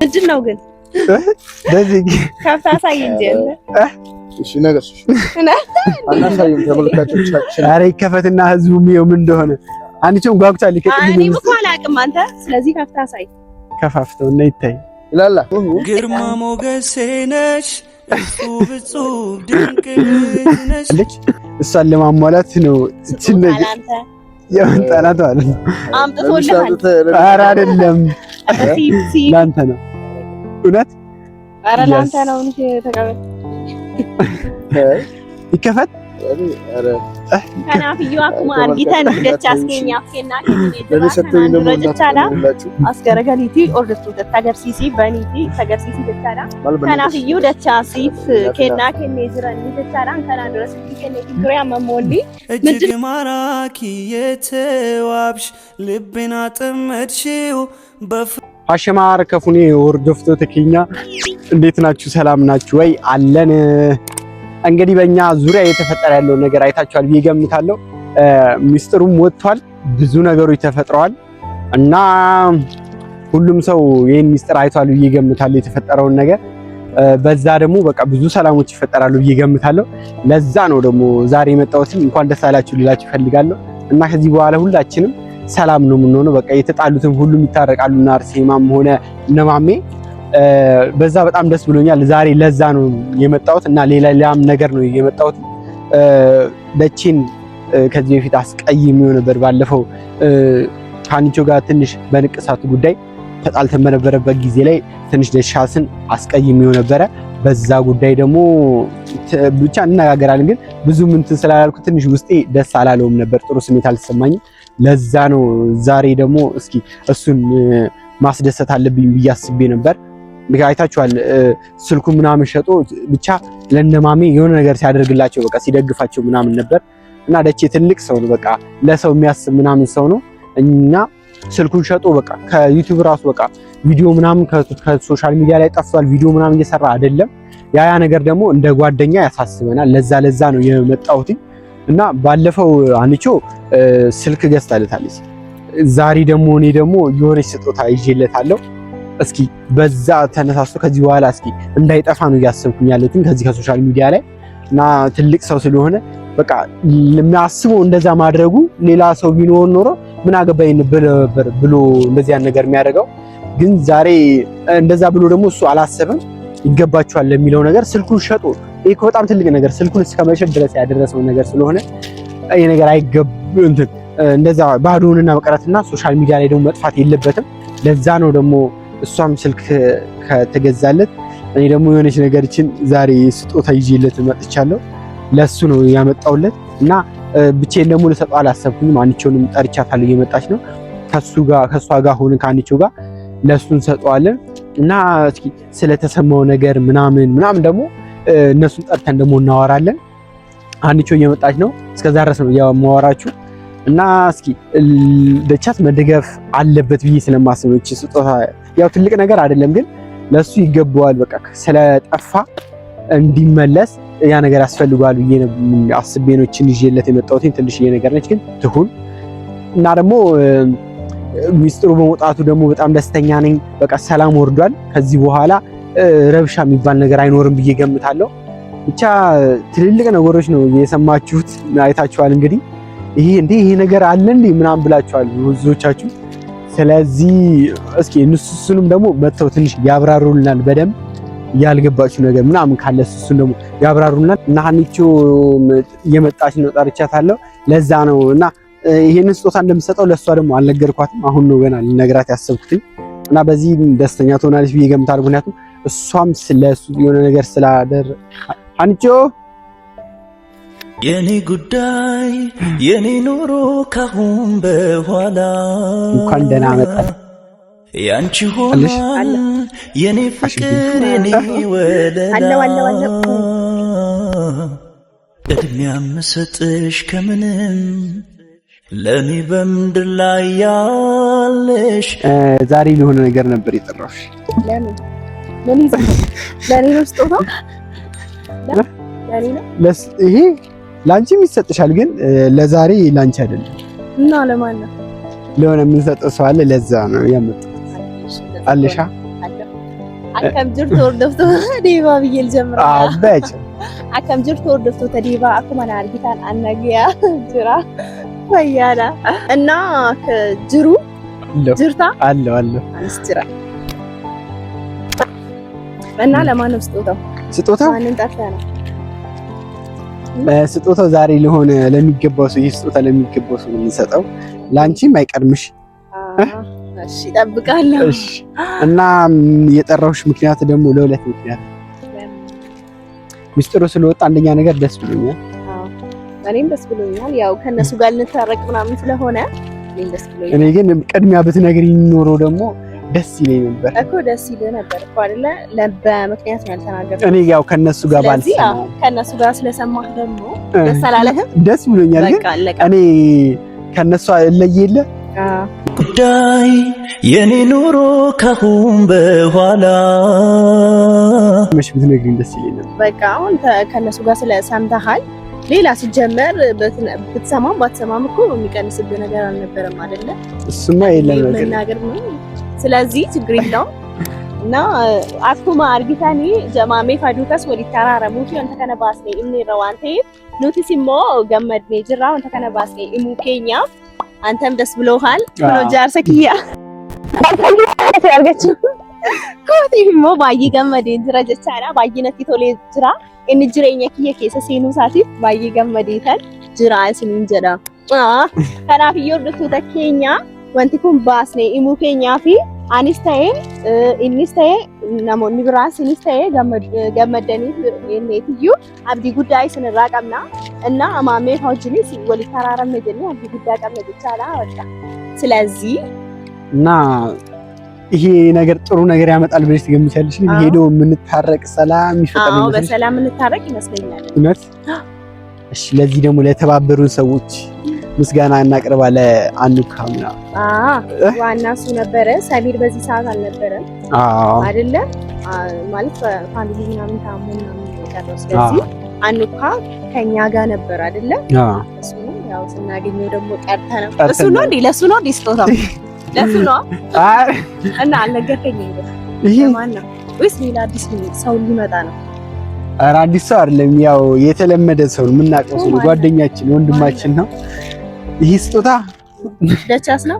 ምንድነው ግን ለዚህ ከፍታ ሳይ እንጂ እሺ ነገርሽ አናሳይም ተመልካቾቻችን። ኧረ ይከፈትና ህዝቡ የሚየው ምን እንደሆነ አንቺም ጓጉታለች። እኔ እኮ አላውቅም። አንተ ስለዚህ ከፍታ ሳይ ከፋፍተው እና ይታይ ይላል። ግርማ ሞገሴ ነሽ እጹብ ድንቅ ነሽ። እሷን ለማሟላት ነው እቺን ነገር የመጣላት ማለት ነው። አምጥቶልሃል። ኧረ አይደለም ላንተ ነው እውነት። ኧረ ላንተ ነው እንጂ ተቀበል። ይከፈት ከናፍዩ አኩማ አርጊተን ደቻ አስገኛ አፍኬና ከኔ አስገረገሊቲ ኦርደቱ ተገርሲሲ በኒቲ ተገርሲሲ ደቻላ ከናፍዩ ደቻ ሲፍ ከና ከኔ ዝራኒ ደቻላን ከና ድረስ ከኔ ግሪያ መሞሊ እጅግ ማራኪ የተዋብሽ ልቤና ጥመድሽው አሸማር ከፉኔ ወርዶፍቶ ተከኛ እንዴት ናችሁ? ሰላም ናችሁ ወይ? አለን። እንግዲህ በእኛ ዙሪያ የተፈጠረ ያለው ነገር አይታችኋል ብዬ ገምታለሁ። ሚስጥሩም ወጥቷል፣ ብዙ ነገሮች ተፈጥረዋል እና ሁሉም ሰው ይሄን ሚስጥር አይቷል ብዬ ገምታለሁ የተፈጠረውን ነገር። በዛ ደግሞ በቃ ብዙ ሰላሞች ይፈጠራሉ ብዬ ገምታለሁ። ለዛ ነው ደግሞ ዛሬ የመጣሁት። እንኳን ደስ አላችሁ ልላችሁ ፈልጋለሁ እና ከዚህ በኋላ ሁላችንም ሰላም ነው የምንሆነው። በቃ የተጣሉትም ሁሉም ይታረቃሉና አርሴማም ሆነ እነማሜ በዛ በጣም ደስ ብሎኛል ዛሬ። ለዛ ነው የመጣሁት እና ሌላም ነገር ነው የመጣሁት። ደቼን ከዚህ በፊት አስቀይሜው ነበር። ባለፈው ካንቾ ጋር ትንሽ በንቅሳቱ ጉዳይ ተጣልተን በነበረበት ጊዜ ላይ ትንሽ ደሻስን አስቀይሜው ነበረ። በዛ ጉዳይ ደግሞ ብቻ እንነጋገራለን፣ ግን ብዙም እንትን ስላላልኩ ትንሽ ውስጤ ደስ አላለውም ነበር፣ ጥሩ ስሜት አልተሰማኝም። ለዛ ነው ዛሬ ደግሞ እስኪ እሱን ማስደሰት አለብኝ ብዬ አስቤ ነበር። አይታችኋል ስልኩ ምናምን ሸጦ ብቻ ለነማሜ የሆነ ነገር ሲያደርግላቸው በቃ ሲደግፋቸው ምናምን ነበር እና ደቼ ትልቅ ሰው ነው፣ በቃ ለሰው የሚያስብ ምናምን ሰው ነው። እኛ ስልኩን ሸጦ በቃ ከዩቲዩብ ራሱ በቃ ቪዲዮ ምናምን ከሶሻል ሚዲያ ላይ ጠፍቷል። ቪዲዮ ምናምን እየሰራ አይደለም። ያ ነገር ደግሞ እንደ ጓደኛ ያሳስበናል። ለዛ ነው የመጣሁት እና ባለፈው አንቺ ስልክ ገዝታለታለች። ዛሬ ደግሞ እኔ ደግሞ የሆነች ስጦታ ይዤለታለሁ። እስኪ በዛ ተነሳስቶ ከዚህ በኋላ እስኪ እንዳይጠፋ ነው እያሰብኩኝ ያለሁት ከዚህ ከሶሻል ሚዲያ ላይ እና ትልቅ ሰው ስለሆነ በቃ የሚያስበው እንደዛ ማድረጉ ሌላ ሰው ቢኖር ኖሮ ምን አገባኝ ብሎ እንደዚህ ያን ነገር የሚያደርገው ግን ዛሬ እንደዛ ብሎ ደግሞ እሱ አላሰበም። ይገባቸዋል ለሚለው ነገር ስልኩን ሸጦ ይሄ በጣም ትልቅ ነገር ስልኩን እስከ መሸጥ ድረስ ያደረሰው ነገር ስለሆነ ይሄ ነገር አይገባም እንትን እንደዛ ባዶውንና መቀረትና ሶሻል ሚዲያ ላይ ደግሞ መጥፋት የለበትም። ለዛ ነው ደግሞ እሷም ስልክ ከተገዛለት እኔ ደግሞ የሆነች ነገርችን ዛሬ ስጦታ ይዤለት መጥቻለሁ። ለሱ ነው ያመጣውለት እና ብቻዬን ደግሞ ልሰጠው አላሰብኩኝም። አንቺውንም ጠርቻታለሁ፣ እየመጣች ነው። ከሷ ጋር ሆነ ከአንቺው ጋር ለሱን ሰጠዋለን እና እስኪ ስለተሰማው ነገር ምናምን ደግሞ እነሱን ጠርተን ደግሞ እናወራለን። አንቺው እየመጣች ነው። እስከዛ ድረስ ነው ያማወራችሁ እና እስኪ ደቻት መደገፍ አለበት ብዬ ስለማስብ እቺ ስጦታ ያው ትልቅ ነገር አይደለም፣ ግን ለሱ ይገባዋል። በቃ ስለጠፋ እንዲመለስ ያ ነገር ያስፈልጋል ብዬ አስቤ ነው እቺን ይዤለት የመጣሁት። ትንሽዬ ነገር ነች፣ ግን ትሁን እና ደግሞ ሚስጥሩ በመውጣቱ ደግሞ በጣም ደስተኛ ነኝ። በቃ ሰላም ወርዷል። ከዚህ በኋላ ረብሻ የሚባል ነገር አይኖርም ብዬ ገምታለሁ። ብቻ ትልልቅ ነገሮች ነው የሰማችሁት፣ አይታችኋል። እንግዲህ ይሄ ነገር አለ እንዴ ምናምን ብላችኋል ብዙዎቻችሁ። ስለዚህ እስኪ እሱንም ደግሞ መተው ትንሽ ያብራሩልናል። በደንብ ያልገባችሁ ነገር ምናምን ካለ እሱን ደግሞ ያብራሩልናል እና ሀኒቾ እየመጣች ነው፣ ጠርቻታለሁ። ለዛ ነው እና ይሄንን ስጦታ እንደምሰጠው ለሷ ደግሞ አልነገርኳትም። አሁን ነው ገና ልነግራት ያሰብኩት እና በዚህ ደስተኛ ትሆናለች ብዬ ገምታለሁ። ምክንያቱም እሷም ስለሱ የሆነ ነገር ስላደረ ሀኒቾ የኔ ጉዳይ የኔ ኑሮ ካሁን በኋላ እንኳን ደህና መጣሽ ያንቺ ሆኗል የኔ ፍቅር የኔ ወለላ እድሜ የምሰጥሽ ከምንም ለኔ በምድር ላይ ያለሽ። ዛሬ ለሆነ ነገር ነበር የጠራሁሽ። ለኔ ነው ስጦታው ለኔ ነው ይሄ ላንቺም ይሰጥሻል፣ ግን ለዛሬ ላንቺ አይደለም እና ለማን ነው? ለሆነ የምንሰጠው ሰው አለ። ለዛ ነው ያመጣሁት። አለሻ akkam jirtu hordoftoota Diibaa biyyeel jamra. Abbaach. Akkam jirtu hordoftoota Diibaa akkuma argitan annagiyaa jira. Fayyaadha. እና ከጅሩ ጅርታ አለው አንስ ጅራ እና ለማን ነው ስጦታው? ስጦታው ማንን ጠርተህ ነው? ስጦታው ዛሬ ለሆነ ለሚገባው ሰው ይህ ስጦታ ለሚገባው ሰው የሚሰጠው ላንቺም አይቀርምሽ። እሺ እጠብቃለሁ። እሺ እና የጠራሁሽ ምክንያት ደግሞ ለሁለት ምክንያት ሚስጥሩ ስለወጣ አንደኛ ነገር ደስ ብሎኛል። እኔም ደስ ብሎኛል። ያው ከነሱ ጋር ልንታረቅ ምናምን ስለሆነ እኔም ደስ ብሎኛል። እኔ ግን ቅድሚያ ብትነግሪኝ ኖሮ ደግሞ ደስ ይለኝ ነበር እኮ ደስ ይለኝ ነበር እኮ አይደለ? በምክንያት ነው ያልተናገርኩት። እኔ ያው ከነሱ ጋር ባልሰማ ከነሱ ጋር ስለሰማህ ደግሞ ደስ አላለህም? ደስ ብሎኛል። ግን እኔ ከነሱ እለየለ ጉዳይ የኔ ኑሮ ካሁን በኋላ መች ብትነግሪኝ ደስ ይለኝ ነበር። በቃ አሁን ከነሱ ጋር ስለሰምተሃል ሌላ ሲጀመር ብትሰማም ባትሰማም እኮ የሚቀንስብህ ነገር አልነበረም አይደለ? እሱማ የለም ነገር ነው። ስለዚህ ችግር የለውም እና አኩማ አርጊታኒ ጀማሜ ፋዱከስ ወሊታራረሙ አንተ ከነባስኔ እኔ ረዋንቴ ኑቲሲሞ ገመድኔ ጅራ አንተ ከነባስኔ ኢሙኬኛ አንተም ደስ ብሎሃል ብሎ ጃርሰኪያ ያርገች ኮቲሞ ባይ ገመዴ ጅራ ጀቻና ባይነቲ ቶሌ ጅራ inni jireenya kiyya keessa seenuu isaatiif baay'ee gammadeetan jira isiniin jedha. Kanaaf iyyuu hordoftoota keenya wanti kun baasnee himuu keenyaa fi anis ta'ee innis ta'ee namoonni biraas innis ta'ee gammadaniif inneetiyyuu abdii guddaa isinirraa qabna. እና amaamee wajjinis walitti araaramne jennee abdii guddaa qabna jechaadha በቃ ስለዚህ እና ይሄ ነገር ጥሩ ነገር ያመጣል ብለሽ ትገምቻለሽ? ሄዶ የምንታረቅ ሰላም ይፈጠር ነው? አዎ በሰላም እንታረቅ ይመስለኛል። እውነት? እሺ ለዚህ ደግሞ ለተባበሩን ሰዎች ምስጋና እናቀርባለን። አንካምና ዋና እሱ ነበረ። ሰሚር በዚህ ሰዓት አልነበረም አይደለ? ማለት ፋሚሊ ምናምን ታሞ ምናምን የቀረው ስለዚህ አንካ ከኛ ጋር ነበር አይደለ? እሱ ነው ያው ስናገኘው ደግሞ ቀርተን እሱ ነው እንዴ? ለሱ ነው እንዴ ስጦታው? ለሱ ነው እና አልነገርከኝም። ይሄ ማን ነው? ወይስ ሌላ አዲስ ሰው ሊመጣ ነው? ኧረ አዲስ ሰው አይደለም፣ ያው የተለመደ ሰው ነው፣ የምናውቀው ሰው ነው፣ ጓደኛችን ወንድማችን ነው። ይሄ ስጦታ ደቻስ ነው።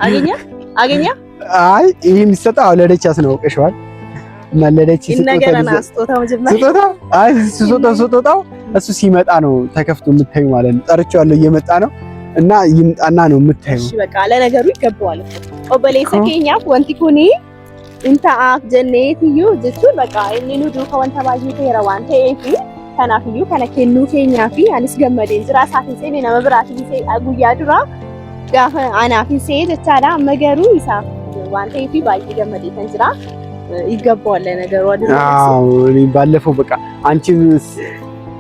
አገኘ? አይ ይሄ የሚሰጠው ለደቻስ ነው። አውቀሽዋል? እና ለደቺ ስጦታው እሱ ሲመጣ ነው ተከፍቶ የምታዩ ማለት ነው። ጠርቼዋለሁ፣ እየመጣ ነው እና ይምጣና ነው የምታዩ። እሺ በቃ ለነገሩ ይገባዋል። ኦበሌሰ ኬኛፍ ወንቲ ኩኒ እንታ አፍ ጀኔትዩ ጅቱ በቃ እኒኑ ዱከ ወንተ ባይቴ ረዋንቴ ኤፊ ከናፍዩ ከነከኑ ኬኛፊ አንስ ገመዴን ዝራ ሳፊሴ ነመብራት ይሴ አጉያ ዱራ ጋፈ አናፊሴ ተቻላ መገሩ ይሳ ዋንቴ ኤፊ ባይ ገመዴ ተንዝራ ይገባዋል ለነገሩ አይደል? አዎ እኔ ባለፈው በቃ አንቺ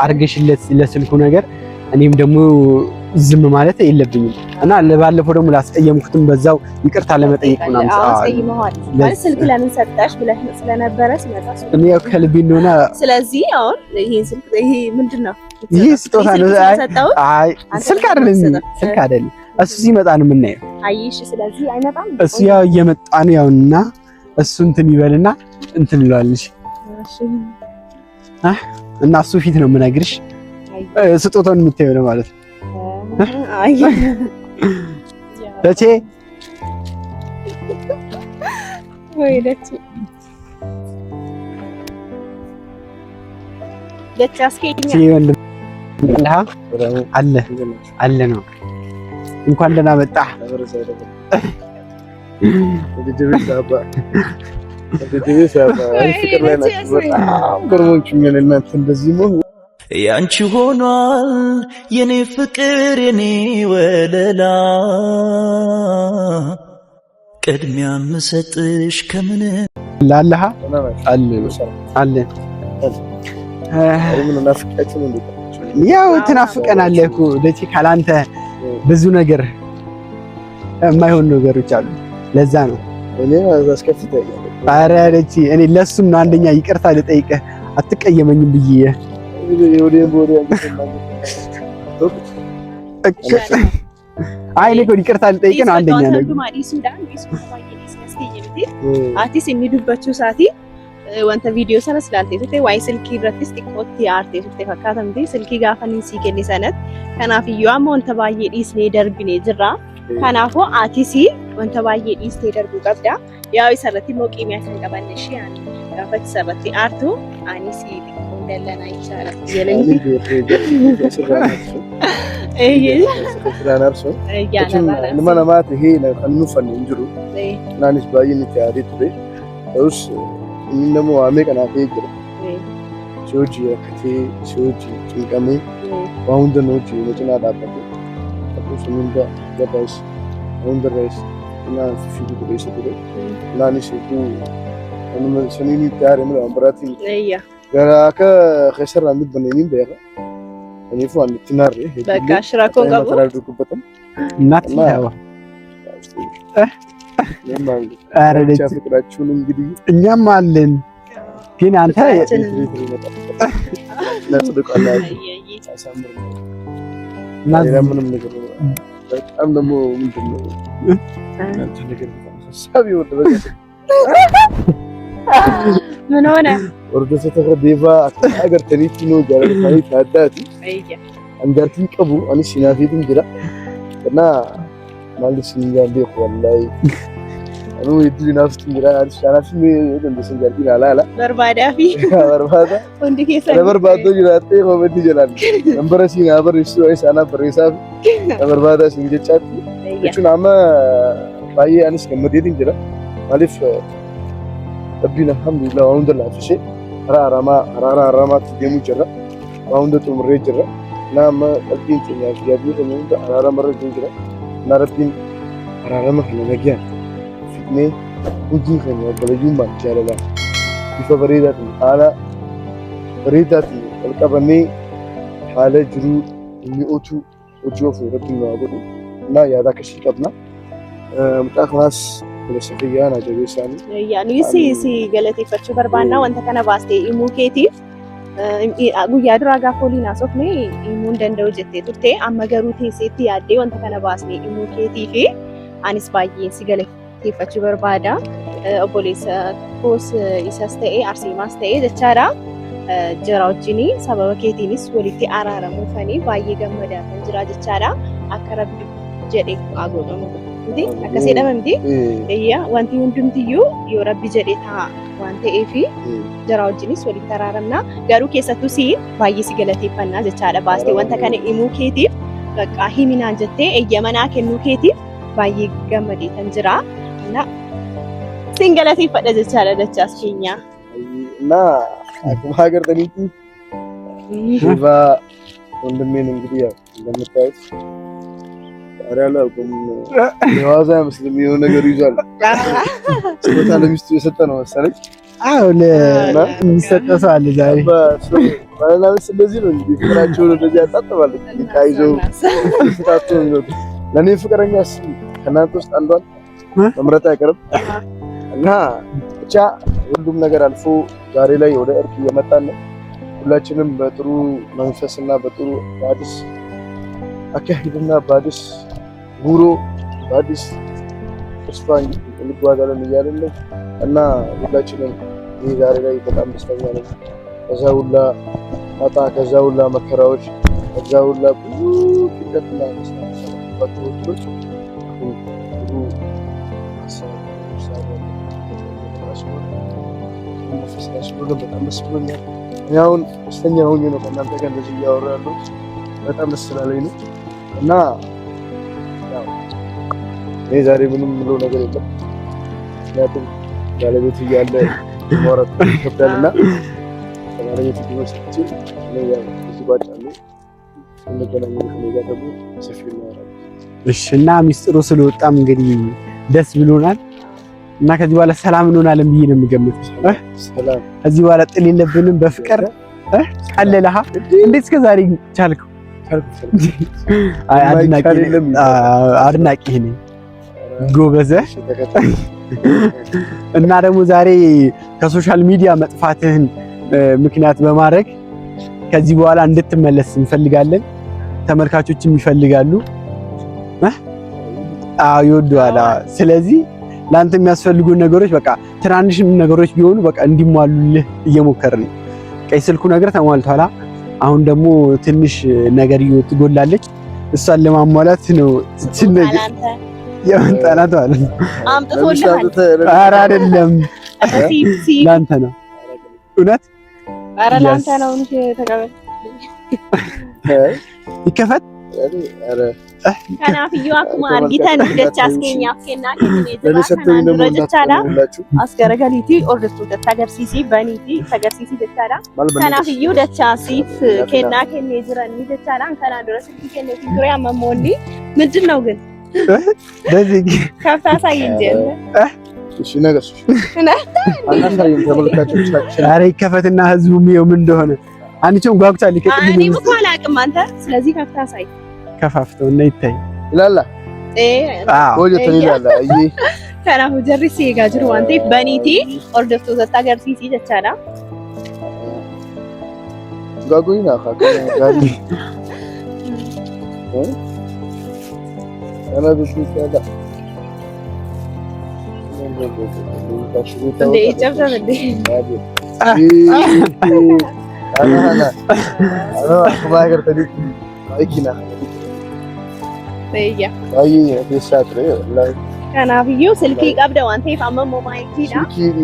አርገሽለት ለስልኩ ነገር እኔም ደግሞ ዝም ማለት የለብኝም እና ለባለፈው ደግሞ ላስቀየምኩትም በዛው ይቅርታ ለመጠየቅ ምናምን አስቀይመዋል ማለት ስልክ ለምን ሰጣሽ ብለህ ስለነበረ ስለታስ እኔ ያው ከልቤ እንደሆነ ስለዚህ አሁን ይሄ ስልክ ይሄ ምንድነው? ይሄ ስጦታ ነው። አይ ስልክ አይደለም እሱ ሲመጣ ነው የምናየው። አይሽ ስለዚህ አይመጣም። እሱ ያው እየመጣ ነው ያውና እሱ እንትን ይበልና እንትን ይሏልሽ። እሺ እና እሱ ፊት ነው የምነግርሽ ስጦታውን የምታየው ነው ማለት ነው። አይ ደቼ ወይ ደቼ አስከኛ አለ ነው። እንኳን ደህና መጣ። ያንቺ ሆኗል የኔ ፍቅር የኔ ወለላ ቅድሚያ ምሰጥሽ ከምን ላላህ አለ ያው ትናፍቀናለህ እኮ ደቺ ካላንተ ብዙ ነገር የማይሆን ነገሮች አሉ። ለዛ ነው እኔ አስከፍተኝ። ኧረ ደቺ እኔ ለሱም ነው አንደኛ ይቅርታ ልጠይቅህ አትቀየመኝም ብዬ አይ እኔ እኮ ይቅርታ ልጠይቅህ ነው አንደኛ ነው። አቲስ የሚዱበቹ ሳቲ wanta viidiyoo sana ilaaltee turte waa'ee silkii irrattis xiqqootti aartee turte fakkaatamti silkii gaafa nisii kenni sanatti kanaaf iyyuu amma wanta baay'ee dhiisnee darbinee jirra kanaafuu atis wanta baay'ee dhiistee darbuu qabda yaa isarratti immoo qiimii kan qabanne ishee gaafa isarratti aartu anis xiqqoo dallanaa jechaadha jedhanii nama namaati kan nuuffanne hin jiru naanis baay'ee nuti yaadee ture ta'us inni nama waamee kanaaf jira si hojii rakkatee si hojii cinqamee waa hunda nu hojii nu cinaa dhaabbate akkasuma hunda gabaas hunda rees naan fiigu dureessa ture naanis hedduu anuma saniin itti aare mala ambaraatiin gara akka keessarraa midbanee niin beeka kaniifuu waan itti naarre bakka shirakoon qabu mataraa dubbatan እናት ያው አረደች ፍቅራችሁን እንግዲህ እኛም አለን ግን አንተ ለጽድቃላችሁ አሳምር ምንም ነገር በጣም ደግሞ ምንድነው አንተ ነገር ሐሳብ ይወደበ ምን ሆነ ወርደተ ተገደባ አገር ተሪቲኖ ጃለታይ ታዳቲ አንዳርቲን ቀቡ አንስ ሲናፊትን ጅራ እና ማለት ሲንጋንዴ ወላይ አኑ ይድሊ ናፍት ጅራ አንስ ሻናፊ እንደሰን ጃርቲን አላላ በርባዳፊ በርባዳ ወንድ ከሰ በርባዶ ጅራቴ ወበዲ ጀላል ነምበረሲ ናበር እሱ አይሳና በሬሳብ በርባዳ ሲንጀቻት እቹናማ ባይ አንስ ከመዴድን ጅራ ማለፍ ربنا الحمد لله وعند الله في شيء رارا تجمع جرا وعند تمر جرا نعم ربنا تنيا في هذه الأمور رارا مرة جرا نربين رارا ما خلنا نجيا فتنة وجين خلنا بلجوم ما جرا كيف بريدات الكبني حالة جرو مئوتو وجوف ربنا أقوله نا يا ذاك الشيء قبنا متأخلاص فلسفيا أنا جالساني يعني سي غلطي فتشو بربانا وانت كنا باستي إيمو كيتيف guyyaa duraa gaafa waliin haasofne himuun danda'u jettee turte amma garuu teesseetti yaaddee wanta kana baasnee himuu keetii fi anis baay'een si galateeffachuu barbaada obboleessa koos isas ta'ee arsiimaas ta'ee jechaadha jara wajjinii sababa keetiinis walitti araaramuufanii baay'ee gammadaa kan jira jechaadha akka rabbi jedhee haa godhamu akkasii dhamamti wanti hundumtiyyuu yoo rabbi jedhee ta'a waan ta'eefi jara wajjinis walitti araaramna garuu keessattuu siin baay'ee si galateeffannaa jechaadha baastee wanta kana himuu keetiif bakka himinaan jettee eeyyamanaa kennuu keetiif baay'ee gammadee kan jira እና siin galateeffadha jechaadha dachaas keenya እና akkuma agartanitti ዲቫ ወንድሜን እንግዲህ ያው እንደምታዩት አሪያላ ቆም የዋዛ መስለም የሆነ ነገር ይዟል ስጦታ ለሚስቱ የሰጠ ነው መሰለኝ አዎ ለሚሰጠው ሰው አለ ዛሬ ባላላስ ስለዚህ ነው እንግዲህ ፍቅራቸውን እንደዚህ ያጣጣባሉ ካይዘው ስታቱ ነው ለኔ ፍቅረኛስ ከናንተ ውስጥ አንዷን መምረጥ አይቀርም እና ብቻ ሁሉም ነገር አልፎ ዛሬ ላይ ወደ እርቅ እየመጣን ነው ሁላችንም በጥሩ መንፈስና በጥሩ ባዲስ አካሂድና ባዲስ ጉሮ ባዲስ ተስፋ እንጓዛለን እያልን ነው እና ሁላችንም ይህ ዛሬ ላይ በጣም ደስተኛ ነን ከዛ ሁላ ማጣ ከዛ ሁላ መከራዎች ከዛ ሁላ ብዙ ጭንቀትና ተስፋዎች በጣም ደስ ብሎኛል አሁን ደስተኛ ሆኜ ነው ከእናንተ ጋር እንደዚህ እያወራሁ ያለሁት በጣም ደስ ስላለኝ ነው እና ያው እኔ ዛሬ ምንም ምለው ነገር የለም ምክንያቱም ባለቤት እያለ ማውራት ይከብዳልና ባለቤት ዲሞክራሲ ነው ያው እዚህ ባጫሉ እንደገናኝ ነው ጋር ደግሞ ሰፊ ነው እሺ እና ሚስጥሩ ስለወጣም እንግዲህ ደስ ብሎናል እና ከዚህ በኋላ ሰላም እንሆናለን ብዬ ነው የምገምተው ሰላም ከዚህ በኋላ ጥል የለብንም በፍቅር ቀለለሃ እንዴት እስከ ዛሬ ቻልከው አድናቂ ነኝ ጎበዘ እና ደግሞ ዛሬ ከሶሻል ሚዲያ መጥፋትህን ምክንያት በማድረግ ከዚህ በኋላ እንድትመለስ እንፈልጋለን ተመልካቾችም ይፈልጋሉ ይወዱዋል ስለዚህ ላንተ የሚያስፈልጉ ነገሮች በቃ ትናንሽ ነገሮች ቢሆኑ በቃ እንዲሟሉልህ እየሞከርን ነው። ቀይ ስልኩ ነገር ተሟልቷል። አሁን ደግሞ ትንሽ ነገር ትጎላለች። እሷን ለማሟላት ነው ትንሽ የመጣላት ማለት ነው። አምጥቶልሃል? ኧረ አይደለም ላንተ ነው እውነት። ኧረ ላንተ ነው እንጂ ተቀበል። ይከፈት ከናፍዩ akkuma argitan dachaas keenyaaf kennaa kennee jechaadha. As garagaliitii hordoftootatti agarsiisii baniitii agarsiisii jechaadha. Kanaafiyyu dachaasiif kennaa kennee jiranii jechaadha. Kanaa dura silkii kenneetii ture amma moolli ምንድን ነው ግን ከፍታ ሳይን ጀነ እሺ ነገርሽ አናሳይም ተመልካቾቻችን። ኧረ ይከፈትና ህዝቡ የሚየው ምን እንደሆነ አንቺም ጓጉታል። እኔ እኮ አላውቅም። አንተ ስለዚህ ከፍታ ሳይ ከፋፍተው እና ይታይ ይላል አዎ ይላል አይ ከናሁ ጀሪሲ ጋጅሩ አንተ በኒቲ hordoftootatti agarsiisii jechaadha. ጋጉይና ጋጉ أنا بسمع هذا. ده إجابة بدي. أنا ما قدرت أديك أيكنا. طيب. أيه في الشاطر والله. كان أبيو سلكي قبل وانتي فأمم مايكي لا.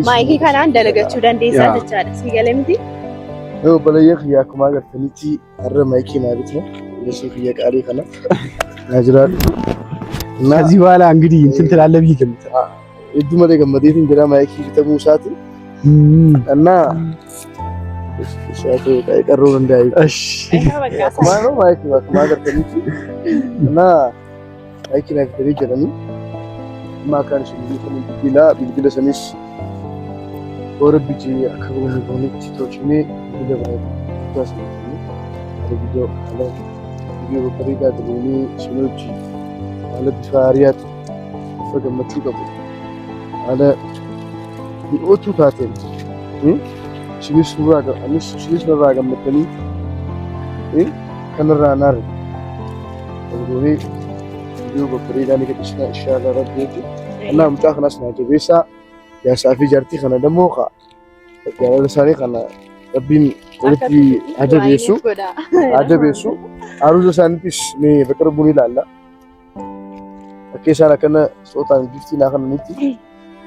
مايكي كان عندنا لقيت شو دندي سات الشارع. سيجلمتي. هو بلايك يا كم قدرت أديكي أرى مايكي نابتنا. بس فيك أري خنا. نجرال. ከዚህ በኋላ እንግዲህ እንትን ትላለህ ብዬ ገምተህ እዱ ማለት ገመዴት እንግዳ ማይክ ከተሙሳት እና ሻቶ ቀይቀረው እንዳይ እሺ ማኑ ማይክ ማገር ከሚት እና ማይክ ላይ ተሪጀረኒ ማካን ሽንዲ ቢላ ቢልቢለ ሰሚስ ወረብጂ አከቡን ሆነች ቶችኔ ቢለባይ ታስነኝ ቪዲዮ አለ ቪዲዮ በሪዳ ደኒ ሽኖች على بفاريات فقمت قبل على بيوتو تاتين شنيش نراقم أنيش شنيش نراقم متني كان الرانار الروي يو بفريد أنا كتشنا إشارة ربيتي أنا متأخر ناس ناجي بيسا يا سافي جرتي خنا دموخا يا لساني خنا ربين ولتي عجب يسوع عجب يسوع أروز سانتيش مي بكربوني لا كيسانا كنا صوتان جفتي ناخن نتي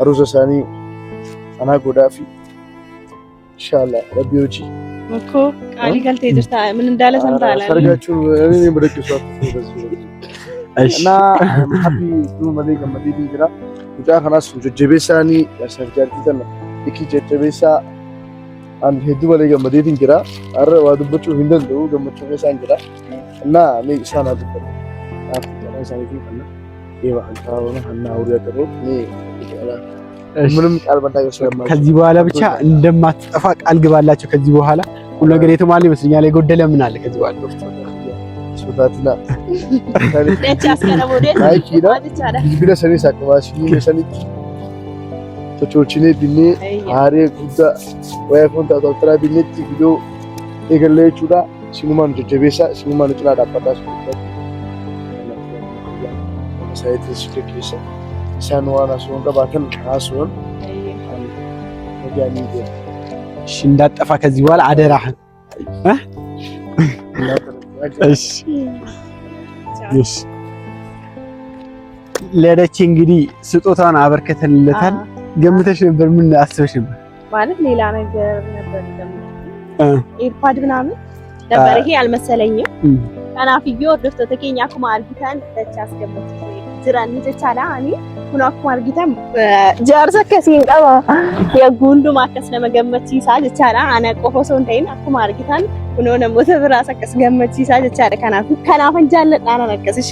أروز ساني أنا قدافي إن شاء الله ربي وجي مكو علي قال تيجرتا من دالة سنتالا سرقاتشو أنا بدك صوت أنا حبي دو مليك مدينة كذا وجا خلاص جبيساني يا سرجارتي تنا إكي جبيسا أن هدو مليك مدينة كذا أره وادو بتشو هندل دو جمتشو بيسان كذا أنا ميك سانا دكتور أنا ساني في كنا إيه وحنا هنا أوريا كروب ني ምንም ቃል ባታገር ስለማይችል ከዚህ በኋላ ብቻ እንደማትጠፋ ቃል ግባላችሁ። ከዚህ በኋላ ሁሉ ነገር የተሟላ ይመስለኛል። የጎደለ ምን አለ ከዚህ በኋላ? ሱታትና ደቻስ ከረቦዴ አይኪዳ ቢቢለ ሰኔ ሳቀባሽ ሰኔ ተቾችኔ ቢኔ አሬ ጉዳ ወይ ፎንታ ተጥራ ቢኔ ቪዲዮ የገለቹዳ ሲኑማን ጀጀቤሳ ሲኑማን ጭላ ዳባዳስ ሳይት ስልክሽ ሳንዋና ሶን ቀባተን አሶን ወዲያኒ እሺ እንዳጠፋ ከዚህ በኋላ አደራህን እሺ እሺ ለደች እንግዲህ ስጦታውን አበርከተልለታል። ገምተሽ ነበር? ምን አስበሽ ነበር? ማለት ሌላ ነገር ነበር ኤርፓድ ምናምን ነበር። ይሄ አልመሰለኝም። ከናፍዩ ወርደፍቶ ተከኛ ኩማ አልቢታን ደቻስ ገመት ጅራኒ ተቻላ አኒ ኩና ኩማ አርጊታም ጃርሰ ከሲን ቀባ የጉንዱ ማከስ ለመገመት ሲሳ ተቻላ አና ቆፎ ሰውንታይን ኩማ አርጊታን ኩኖ ነሞተ ብራሰ ከስ ገመት ሲሳ ተቻላ ከናፈን ጃለ ዳና ነከስ እሺ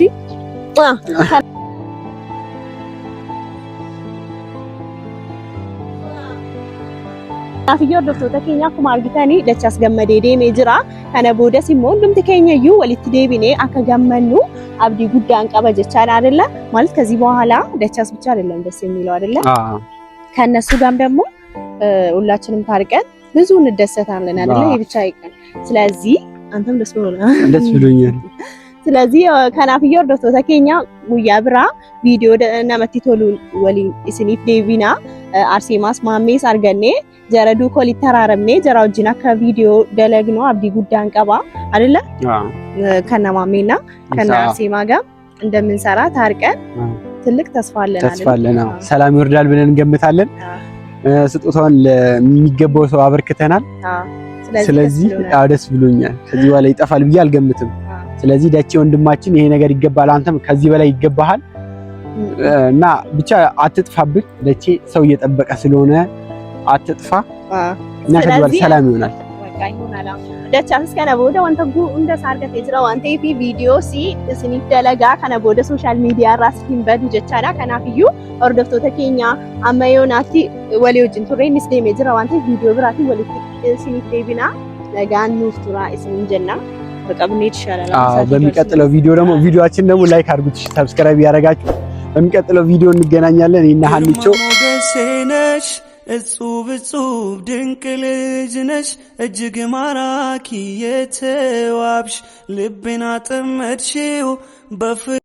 ናፍዩ ወርደፍቶ ተከኛ ኩማ አርጊታኒ ደቻስ ገመዴ ዴሜ ጅራ ከነ ቦደስ ይሞን ድምት ከኛዩ ወልት ዴቢኔ አከገመኑ አብዲ ጉዳን ቀበጀቻል አይደለ ማለት ከዚህ በኋላ ደቻስ ብቻ አይደለም ደስ የሚለው አይደለ ከነሱ ጋርም ደግሞ ሁላችንም ታርቀን ብዙ እንደሰታለን አይደለ ይብቻ ይቀር። ስለዚህ አንተም ደስ ብሎኛል ስለዚህ ከናፍዮ ዶክተር ተከኛ ጉያ ብራ ቪዲዮ ነመቲ ቶሉ ወሊ እስኒፍ ዴቪና አርሴማስ ማሜስ አርገኔ ጀረዱ ኮሊ ተራረምኔ ጀራው ጂና ከቪዲዮ ደለግኖ አብዲ ጉዳን ቀባ አይደለ ከነማሜና ከነ አርሴማ ጋር እንደምንሰራ ታርቀን ትልቅ ተስፋ አለን። ሰላም ይወርዳል ብለን እንገምታለን። ስጦታውን ለሚገባው ሰው አበርክተናል። ስለዚህ ደስ ብሎኛል። ከዚህ በኋላ ይጠፋል ብዬ አልገምትም። ስለዚህ ዳቼ ወንድማችን ይሄ ነገር ይገባል፣ አንተም ከዚህ በላይ ይገባሃል እና ብቻ አትጥፋብኝ። ዳቼ ሰው እየጠበቀ ስለሆነ አትጥፋ እና ከዚህ በኋላ ሰላም ይሆናል። በቃ ይሆናል። ዳቻስ ከነ ቦደ ወንተጉ እንደ ሳርገት ይዝራው አንተ ፊ ቪዲዮ ሲ እስኒ ደለጋ ከነ ቦደ ሶሻል ሚዲያ ራስኪን በዱ ጀቻላ ከናፍዩ ኦርዶፍቶ ተከኛ አማዮናቲ ወሊዮጅን ቱሬንስ ዴም ይዝራው አንተ ቪዲዮ ብራቲ ወሊቲ እስኒ ዴቢና ለጋን ኑስቱራ እስኒ ጀና በቃ ብንሄድ ይሻላል። በሚቀጥለው ቪዲዮ ደግሞ ቪዲዮአችን ደግሞ ላይክ አድርጉት፣ ሰብስክራይብ ያደረጋችሁ። በሚቀጥለው ቪዲዮ እንገናኛለን። እና ሀኒቾ ደሴነሽ እጹብ ድንቅ ልጅ ነሽ እጅግ ማራኪ የተዋብሽ ልቤን አጠመድሽው